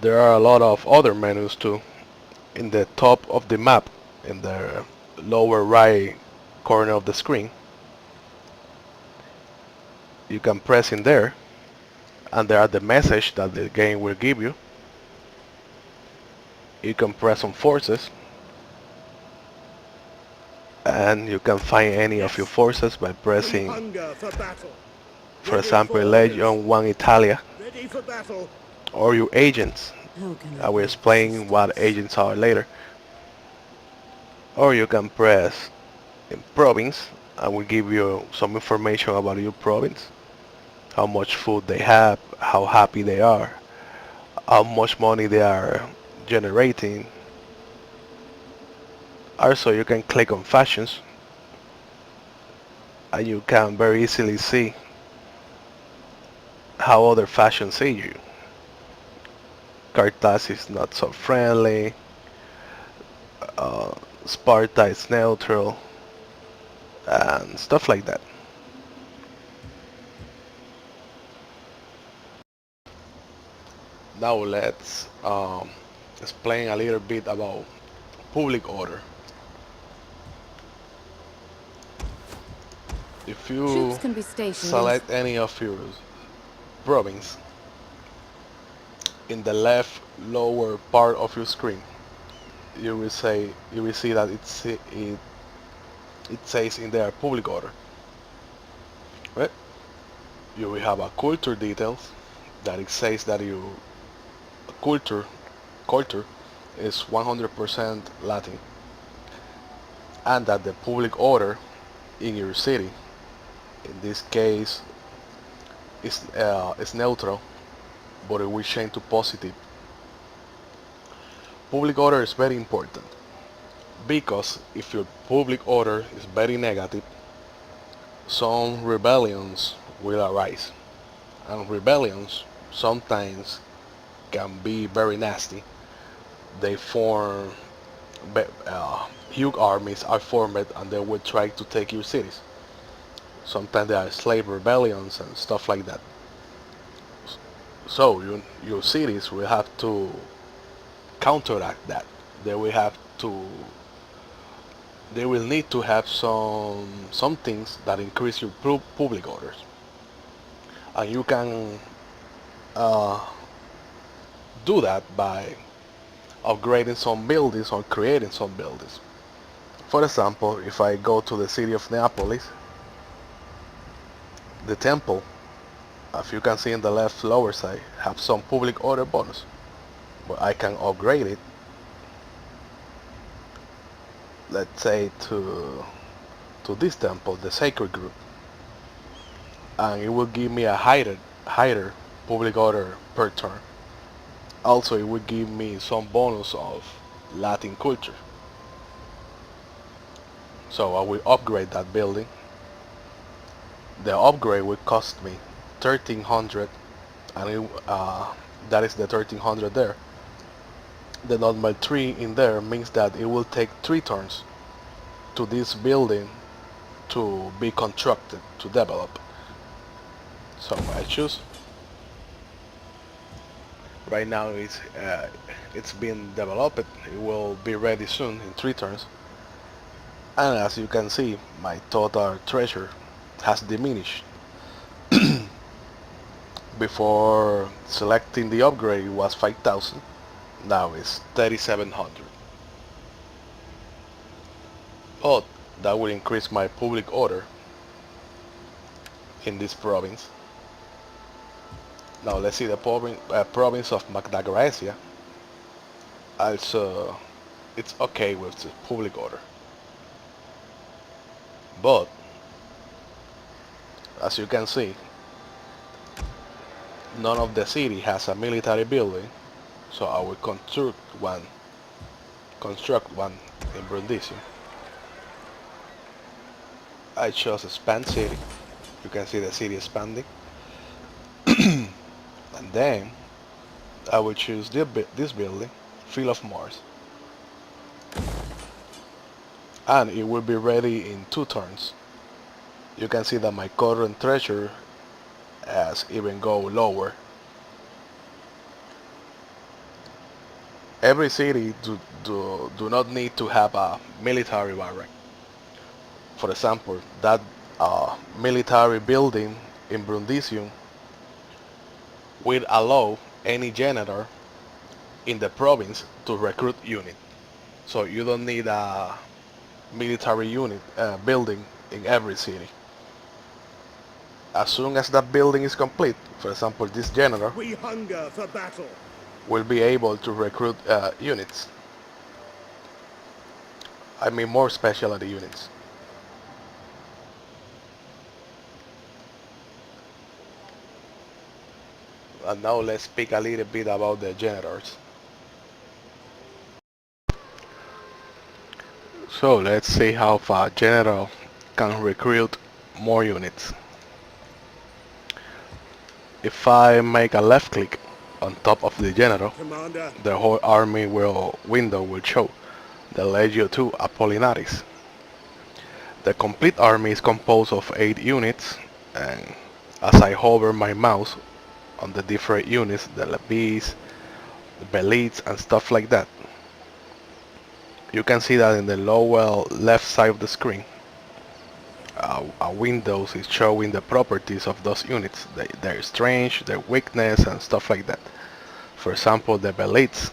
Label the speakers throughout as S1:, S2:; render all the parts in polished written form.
S1: There are a lot of other menus too. In the top of the map, in the lower right corner of the screen, you can press in there, and there are the message that the game will give you. You can press on forces, and you can find any of your
S2: Yes,
S1: forces by
S2: we
S1: pressing,
S2: hunger for battle.
S1: for
S2: Ready for
S1: example,
S2: orders.
S1: Legion 1 Italia,
S2: Ready for battle.
S1: or your agents.
S3: How can I
S1: I will
S3: be of
S1: explain what
S3: assistance?
S1: agents are later. Or you can press in province. I will give you some information about your province, how much food they have, how happy they are, how much money they are generating. Also, you can click on fashions, and you can very easily see how other fashions see you. Cartas is not so friendly, uh, Sparta is neutral, and stuff like that. Now let's explain a little bit about public order. If
S3: Troops
S1: you
S3: can be stationed in...
S1: select any of your province in the left lower part of your screen, you will see that it says in there public order. Right? You will have a culture details that it says that your culture culture is 100% Latin, and that the public order in your city, in this case, is neutral, but it will change to positive. Public order is very important because if your public order is very negative, some rebellions will arise, and rebellions sometimes can be very nasty. They form huge armies are formed, and they will try to take your cities. Sometimes there are slave rebellions and stuff like that. So your cities will have to counteract that. They will have to. They will need to have some things that increase your public orders, and you can uh, do that by upgrading some buildings or creating some buildings. For example, if I go to the city of Neapolis, the temple, as you can see in the left lower side, have some public order bonus, but I can upgrade it, let's say to this temple, the sacred group, and it will give me a higher public order per turn. Also, it will give me some bonus of Latin culture. So I will upgrade that building. The upgrade will cost me 1300, and that is the 1300 there. The normal 3 in there means that it will take 3 turns to this building to be constructed, to develop. So I choose. Right now it's being developed. It will be ready soon in 3 turns. And as you can see, my total treasure has diminished. Before selecting the upgrade it was 5000. Now it's 3700. But that will increase my public order in this province. Now let's see the province of Magna Graecia. Also, it's okay with the public order. But as you can see, none of the city has a military building, so I will construct one in Brundisium. I chose expand city. You can see the city expanding. And then I will choose this building, Field of Mars. And it will be ready in 2 turns. You can see that my current treasure has even go lower. Every city do not need to have a military barrack. For example, that military building in Brundisium will allow any janitor in the province to recruit unit. So you don't need a military unit building in every city. As soon as that building is complete, for example, this janitor
S2: We hunger for battle.
S1: will be able to recruit units. I mean more specialty units. And now let's speak a little bit about the janitors. So let's see how a janitor can recruit more units. If I make a left click on top of the janitor,
S2: Commander,
S1: the whole army window will show the Legio II Apollinaris. The complete army is composed of 8 units, and as I hover my mouse on the different units, the Levies, the Belites, and stuff like that, you can see that in the lower left side of the screen, a window is showing the properties of those units, their strength, their weakness, and stuff like that. For example, the Belites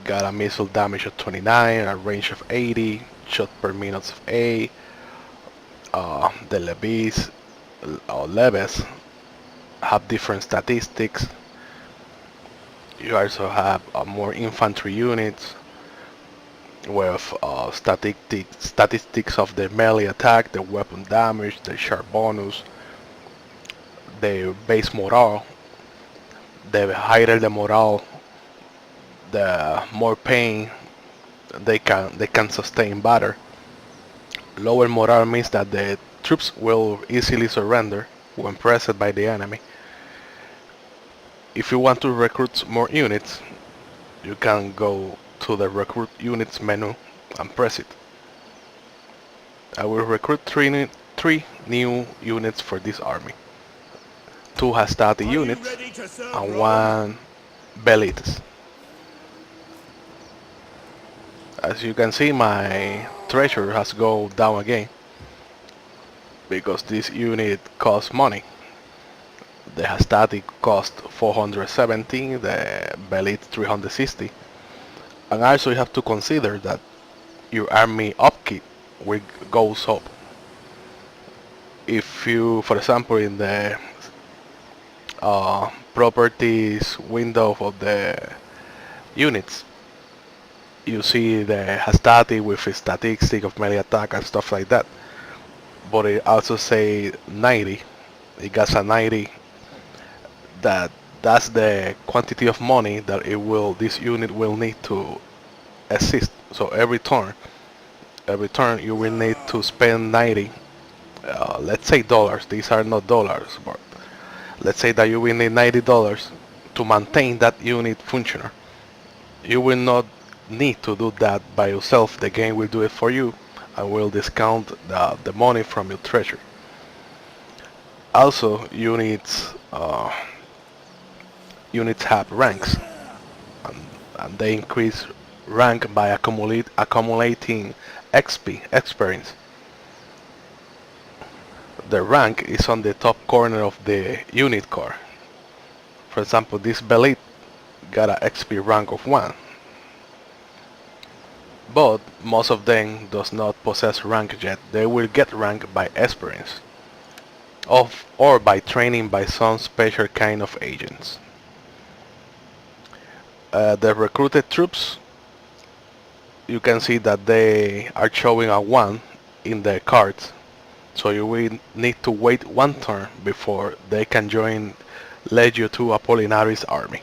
S1: got a missile damage of 29, a range of 80, shot per minute of 8. The Levies or Leves have different statistics. You also have more infantry units with statistics of the melee attack, the weapon damage, the sharp bonus, the base morale. The higher the morale, the more pain they can sustain better. Lower morale means that the troops will easily surrender when pressed by the enemy. If you want to recruit more units, you can go to the recruit units menu and press it. I will recruit three new units for this army. 2 Hastati
S2: are you
S1: units
S2: ready to serve
S1: and
S2: Rome?
S1: 1 Belites. As you can see, my treasure has gone down again because this unit costs money. The Hastati cost 417, the Belite 360. And also you have to consider that your army upkeep will goes up. If you, for example, in the properties window of the units, you see the Hastati with a statistic of melee attack and stuff like that. But it also say 90. It got a 90. That's the quantity of money that this unit will need to assist. So every turn you will need to spend 90. Let's say dollars. These are not dollars, but let's say that you will need $90 to maintain that unit functional. You will not need to do that by yourself. The game will do it for you and will discount the money from your treasure. Also, units have ranks, and they increase rank by accumulating XP experience. The rank is on the top corner of the unit card. For example, this Belite got a XP rank of 1, but most of them does not possess rank yet. They will get rank by experience, or by training by some special kind of agents. The recruited troops, you can see that they are showing a 1 in the cards, so you will need to wait 1 turn before they can join Legio II Apollinaris army.